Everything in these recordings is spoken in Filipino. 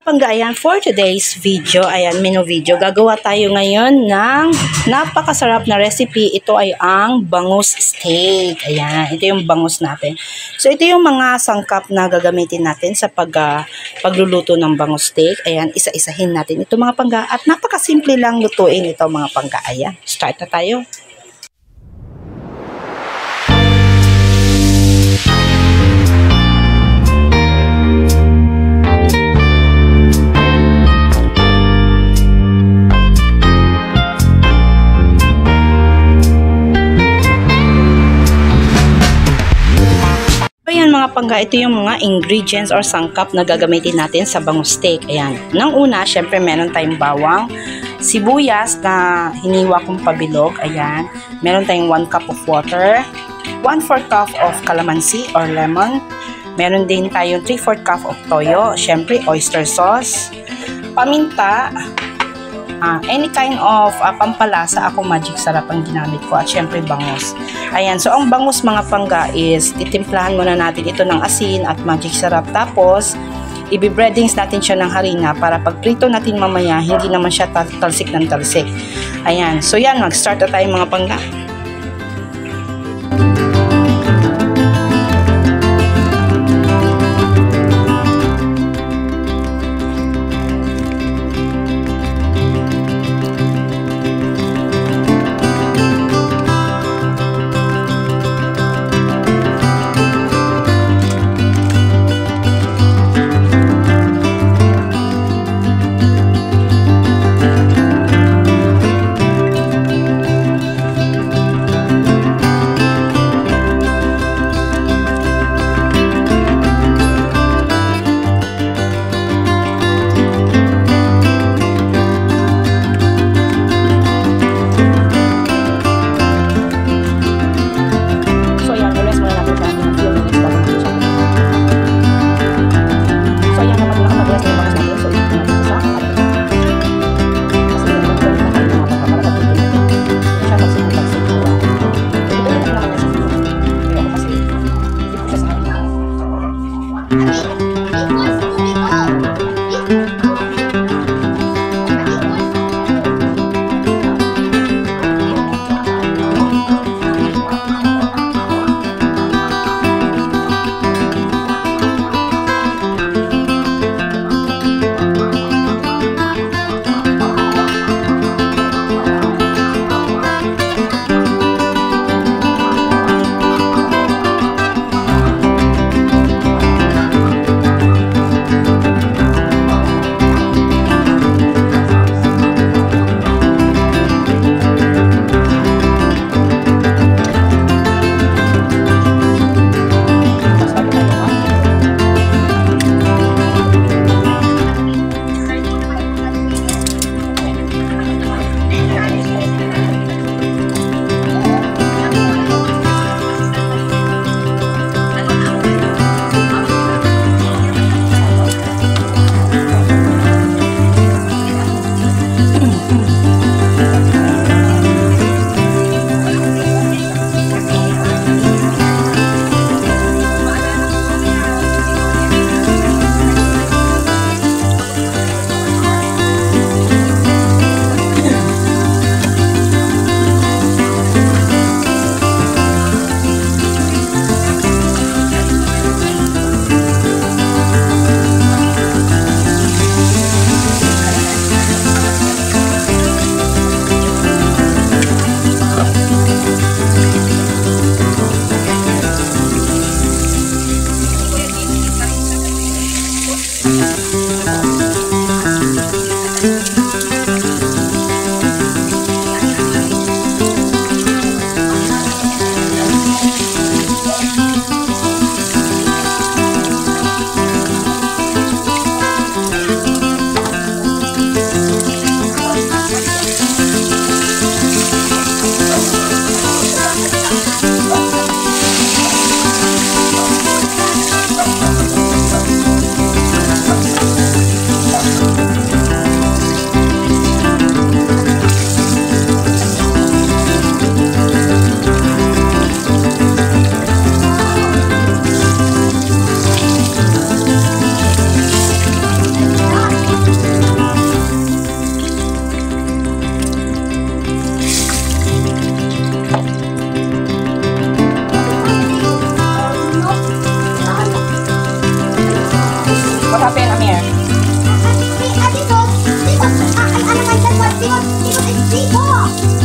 Pangga, ayan, for today's video, ayan, menu video, gagawa tayo ngayon ng napakasarap na recipe. Ito ay ang bangus steak. Ayan, ito yung bangus natin. So, ito yung mga sangkap na gagamitin natin sa pagluluto ng bangus steak. Ayan, isa-isahin natin ito mga pangga. At napakasimple lang lutuin ito mga pangga. Ayan, start na tayo. Mga pangga, ito yung mga ingredients or sangkap na gagamitin natin sa bangus steak. Ayan. Nang una, syempre meron tayong bawang, sibuyas na hiniwa kong pabilog. Ayan. Meron tayong 1 cup of water, 1/4 cup of calamansi or lemon. Meron din tayong 3/4 cup of toyo, syempre oyster sauce, paminta, any kind of pampalasa. Ako magic sarap ang ginamit ko at syempre bangus. Ayan, so ang bangus mga pangga is titimplahan muna natin ito ng asin at magic sarap. Tapos i-breadings natin siya ng harina para pag prito natin mamaya hindi naman siya talsik ng talsik. Ayan, so yan, mag-start na tayo mga pangga.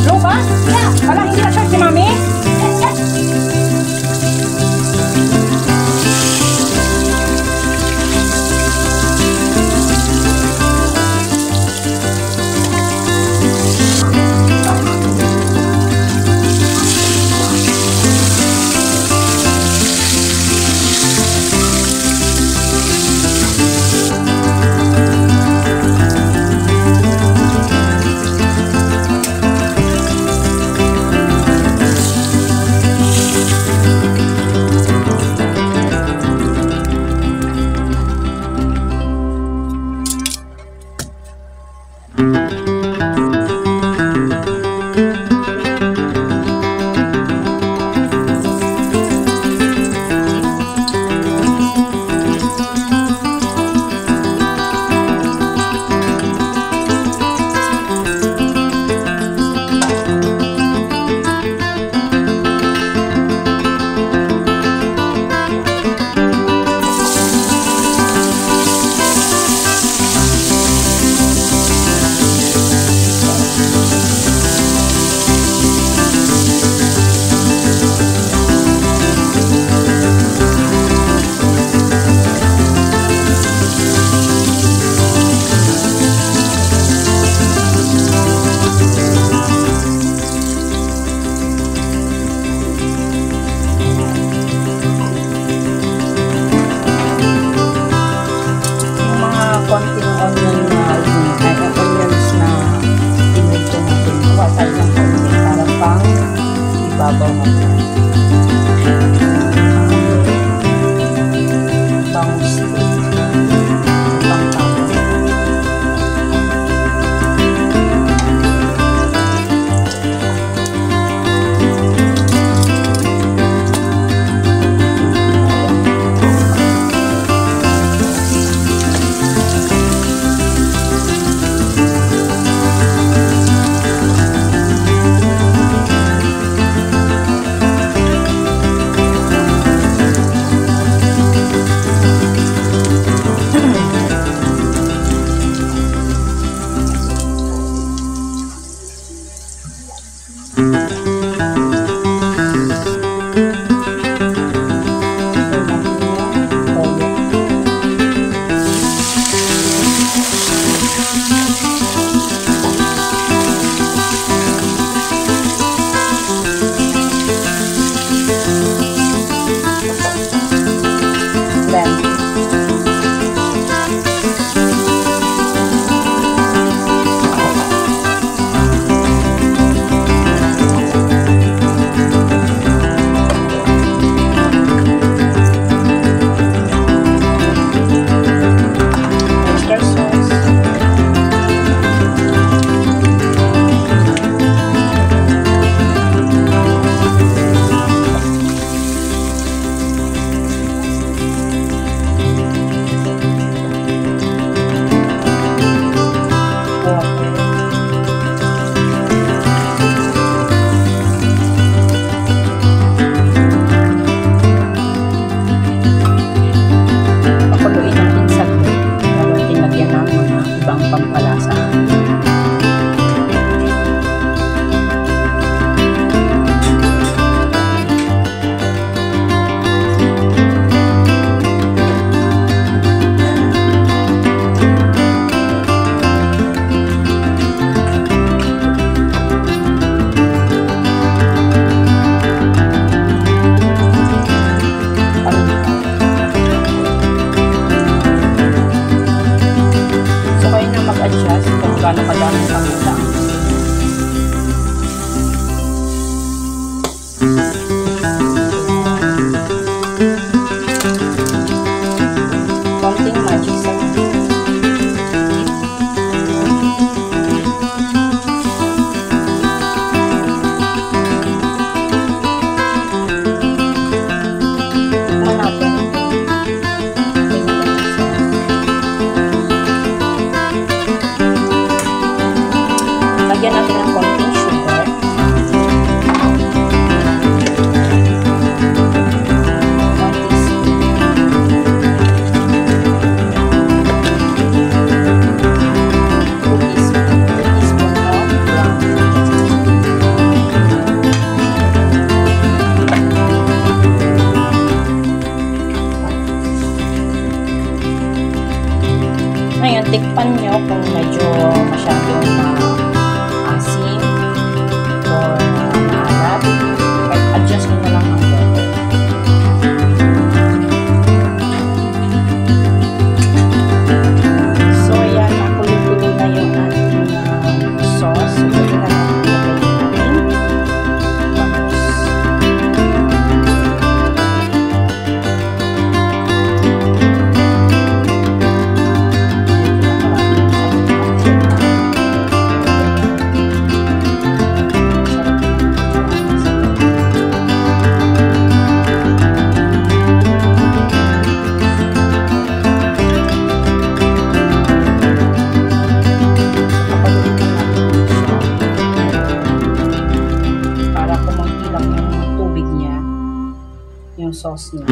Blue ba? Wala, hindi na siya si Mami? tikpan nyo kung medyo masyadong asim or maalat. Adjust nyo na lang ang water. So, ayan, nakulo-kulo na yung ating sauce. So, pwede na natin yung sauce niya.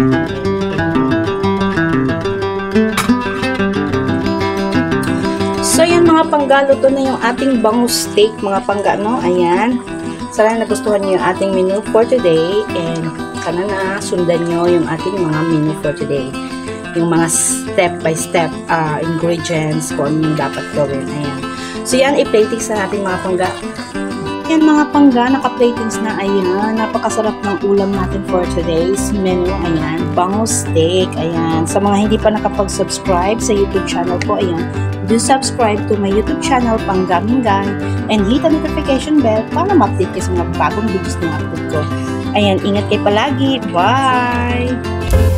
So, yan mga panggalo, to na yung ating bangus steak, mga panggano. Ayan. Sana nagustuhan niyo yung ating menu for today and sana na sundan niyo yung ating mga menu for today. Yung mga step by step ingredients kung ano yung dapat gawin. Ayan. So, yan, i-platings na natin mga pangga. Yan mga pangga, naka-platings na. Ayan, napakasarap ng ulam natin for today's menu. Ayan, bangus steak. Ayan, sa mga hindi pa nakapag-subscribe sa YouTube channel ko, ayan, do subscribe to my YouTube channel, Pangga Minggan, and hit the notification bell para ma-update kayo sa mga bagong videos na upload ko. Ayan, ingat kayo palagi. Bye!